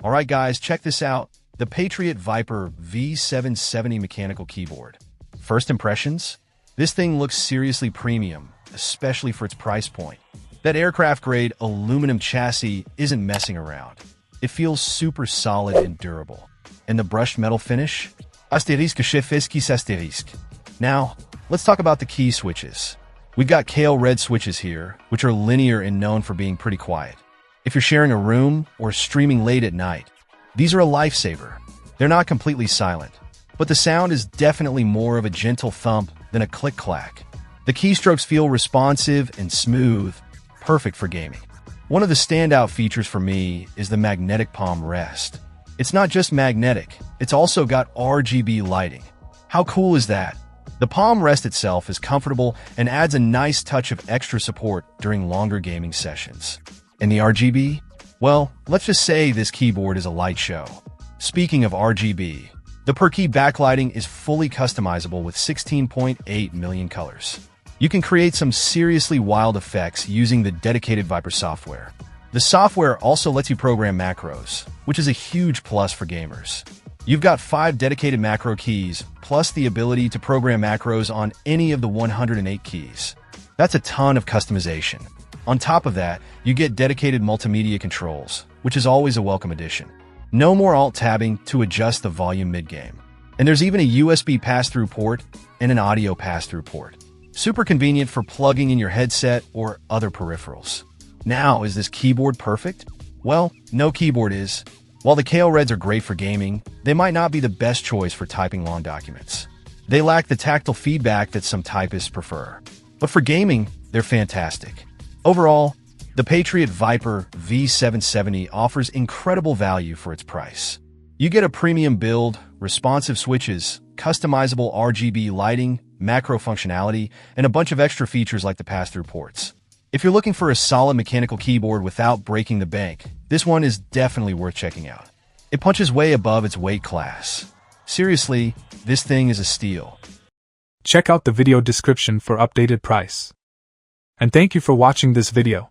Alright guys, check this out. The Patriot Viper V770 mechanical keyboard. First impressions? This thing looks seriously premium, especially for its price point. That aircraft-grade aluminum chassis isn't messing around. It feels super solid and durable. And the brushed metal finish? Asterisk chef esquisse asterisk. Now, let's talk about the key switches. We've got kale red switches here, which are linear and known for being pretty quiet. If you're sharing a room or streaming late at night, these are a lifesaver. They're not completely silent, but the sound is definitely more of a gentle thump than a click-clack. The keystrokes feel responsive and smooth, perfect for gaming. One of the standout features for me is the magnetic palm rest. It's not just magnetic, it's also got RGB lighting. How cool is that? The palm rest itself is comfortable and adds a nice touch of extra support during longer gaming sessions. And the RGB? Well, let's just say this keyboard is a light show. Speaking of RGB, the per-key backlighting is fully customizable with 16.8 million colors. You can create some seriously wild effects using the dedicated Viper software. The software also lets you program macros, which is a huge plus for gamers. You've got 5 dedicated macro keys, plus the ability to program macros on any of the 108 keys. That's a ton of customization. On top of that, you get dedicated multimedia controls, which is always a welcome addition. No more alt-tabbing to adjust the volume mid-game. And there's even a USB pass-through port and an audio pass-through port. Super convenient for plugging in your headset or other peripherals. Now, is this keyboard perfect? Well, no keyboard is. While the Kale Reds are great for gaming, they might not be the best choice for typing long documents. They lack the tactile feedback that some typists prefer. But for gaming, they're fantastic. Overall, the Patriot Viper V770 offers incredible value for its price. You get a premium build, responsive switches, customizable RGB lighting, macro functionality, and a bunch of extra features like the pass-through ports. If you're looking for a solid mechanical keyboard without breaking the bank, this one is definitely worth checking out. It punches way above its weight class. Seriously, this thing is a steal. Check out the video description for updated price. And thank you for watching this video.